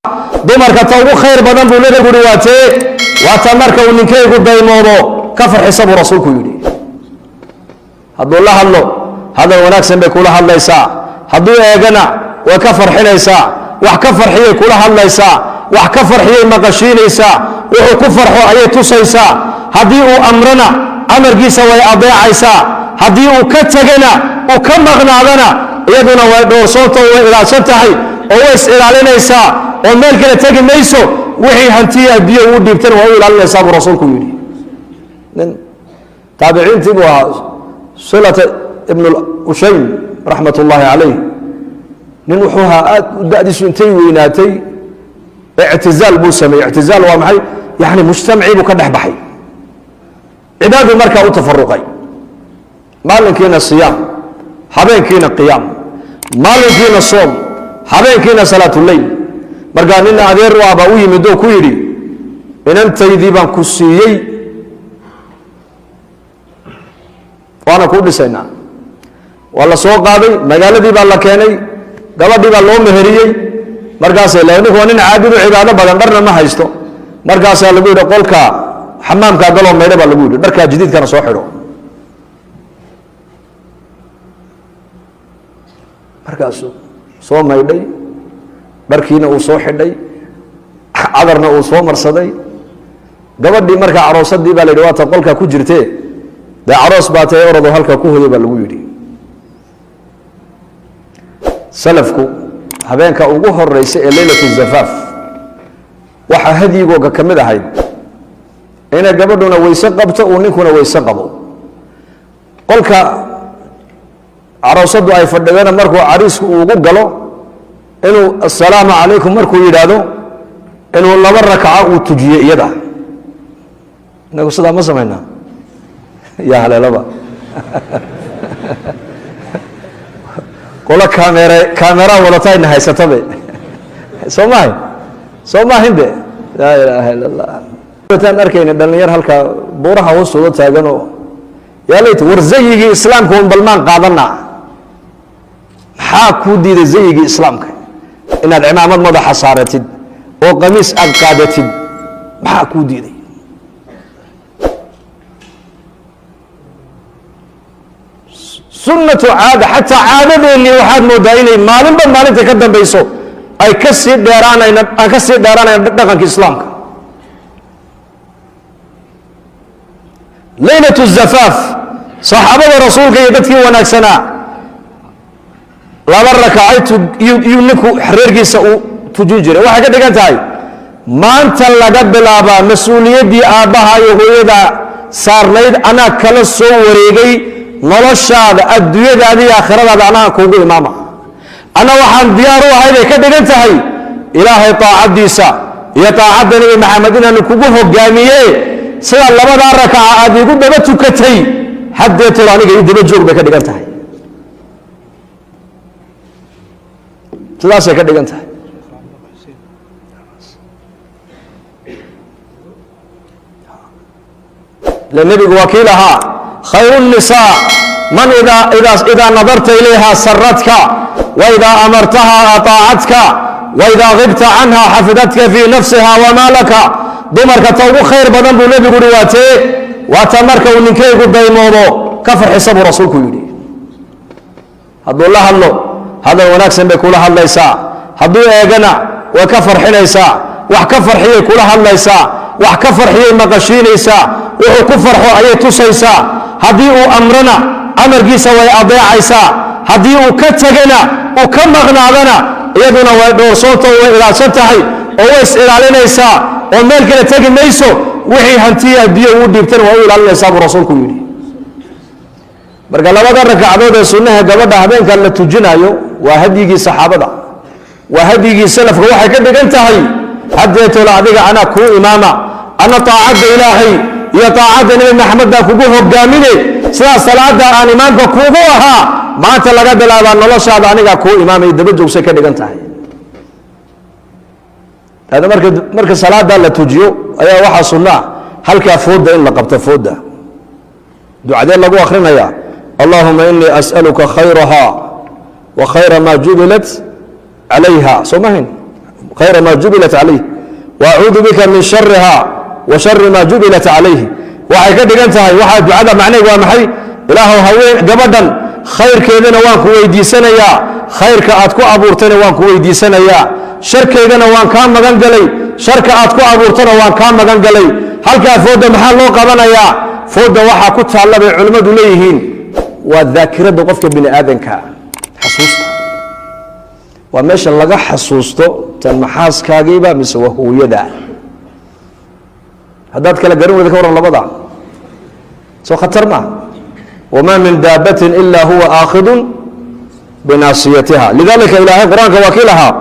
dumarka ta ugu khayr badan buu nabigu yiri waata marka uu ninkaygu daymoodo ka farxisa buu rasuulku yiri hadduu la hadlo hadal wanaagsan bay kula hadlaysaa hadduu eegana way ka farxinaysaa wax ka farxiyay kula hadlaysaa wax ka farxiyay maqashiinaysaa wuxuu ku farxo ayay tusaysaa haddii uu amrana amarkiisa way adeecaysaa haddii uu ka tagana uu ka maqnaadana iyaduna way dhoorsoonto way ilaashan tahay oo way is ilaalinaysaa oo meel kale tagi mayso wixii hantiya biyo uu dhiibtana waa u ilaalinaysaa buu rasuulku yidhi nin taabiciintii buu ahaa sulata ibn ushaym raxmat ullaahi calayh nin wuxuu ahaa aad da'diisu intay weynaatay ictizaal buu sameeyey ictizaal waa maxay yani mujtamacii buu ka dhex baxay cibaaduu markaa u tafaruqay maalinkiina siyaam habeenkiina qiyaam maalinkiina soom habeenkiina salaatuleyl markaa nina adeer u ahbaa u yimid oo ku yidhi inantaydii baan ku siiyey waana kuu dhisaynaa waa la soo qaaday magaaladii baa la keenay gabadhii baa loo meheriyey markaasay le ninku waa nin caabidu cibaado badan dharna ma haysto markaasaa lagu yidhi qolka xamaamkaa galoo maydho baa lagu yidhi dharkaa jadiidkana soo xidho markaasuu soo maydhay dharkiina uu soo xidhay cadarna uu soo marsaday gabadhii markaa caroosadii baa la yidhi waata qolkaa ku jirtee dee caroos baa tae orado halkaa ku hoday baa lagu yidhi salafku habeenka ugu horeysa ee leylatu zafaaf waxaa hadyigooga ka mid ahayd inay gabadhuna weyse qabto uu ninkuna weyse qabo qolka caroosadu ay fadhidana markuu cariisku ugu galo inuu assalaamu calaykum markuu yidhaahdo inuu 2 rakaca uu tujiye iyada inagu sidaa ma samaynaa yaa haleelaba qola kaamera wadatayna haysatabe soo maahinde laa ilaaha illa allah taan arkayna dhalinyar halka buuraha hoostooda taaganoo yaa layta war zayigii islaamka un balmaan qaadana maxaa kuu diiday zayigii islaamka inaad cimaamad madaxa saaratid oo qamiis aad qaadatid maxaa kuu diiday sunnatu caada xataa caadadeennii waxaad moodaa inay maalinba maalinta ka dambayso ay ka sii dheeraanayaan dhaqanka islaamka leylatu zafaaf saxaabada rasuulka iyo dadkii wanaagsanaa 2 rakacay iyuu ninku reerkiisa uu tujin jiray waxay ka dhigan tahay maanta laga bilaabaa mas-uuliyaddii aabbaha iyo hooyada saarnayd anaa kala soo wareegay noloshaada adduunyadaada iyo aakhiradaada anaa kuugu imaama ana waxaan diyaar u ahay bay ka dhigan tahay ilaahay taacaddiisa iyo taacadda nebi maxamed inaanu kugu hogaamiye sida 2 rakaca aad igu daba tukatay haddeetooda aniga ii daba joog bay ka dhigan tahay sidaasay ka dhigan tahay nebigu waa kii lahaa khayru الnisaa man idaa nadarta ilayha saradka waidaa amartaha aطaacadka waidaa gibta canha xafidatka fii nafsiha wamaalaka dumarka ta ugu khayr badan buu nebigu yiri waata marka uu ninkaygu daymoodo ka farxisa buu rasuulku yidhi hadduu la hadlo hadal wanaagsan bay kula hadlaysaa hadduu eegana way ka farxinaysaa wax ka farxiyay kula hadlaysaa wax ka farxiyay maqashiinaysaa wuxuu ku farxo ayay tusaysaa haddii uu amrana amarkiisa way adeecaysaa haddii uu ka tagana uu ka maqnaadana iyaduna way dhoorsoonto way ilaashan tahay oo way is ilaalinaysaa oo meel kale tagi mayso wixii hantiya biyo uu dhiibtana waa u ilaalinaysaa buu rasuulku yidhi marka 2 ragcadood ee sunnaha gabadha habeenka la tujinayo waa hadyigii saxaabada waa hadyigii salafka waxay ka dhigan tahay haddeetoola adiga anaa kuu imaama ana taacadda ilaahay iyo taacadda nebi maxamed baa kugu hogaaminay sidaa salaada aan imaamka kuugu ahaa maanta laga bilaabaa noloshaada anigaa kuu imaamay daba joogsay ka dhigan tahay hada marka salaada la tujiyo ayaa waxaa sunnaa halkaa fooda in la qabto fooda ducadee lagu akhrinayaa allahuma inii as'aluka khayraha wa khayra ma jubilat calayha soo mahayn khayra ma jubilat calayh waacuudu bika min shariha wa shari ma jubilat calayhi. waxay ka dhigan tahay waxaa ducada macnaheed waa maxay? ilaahow haween gabadhan khayrkeedana waan ku weydiisanayaa, khayrka aad ku abuurtayna waan ku weydiisanayaa, sharkeedana waan kaa magan galay, sharka aad ku abuurtana waan kaa magan galay. halkaa fooda maxaa loo qabanayaa? fooda waxaa ku taalla bay culimmadu leeyihiin waa daakirada qofka bini aadanka, xasuusta. waa meesha laga xasuusto tan maxaaskaagiiba mise waa hooyada. haddaad kala garan weyda ka waran labada soo khatar maaha. wamaa min daabatin ila huwa aakhidun binaasiyatiha. lidalika ilaahay qur-aanka waa kii lahaa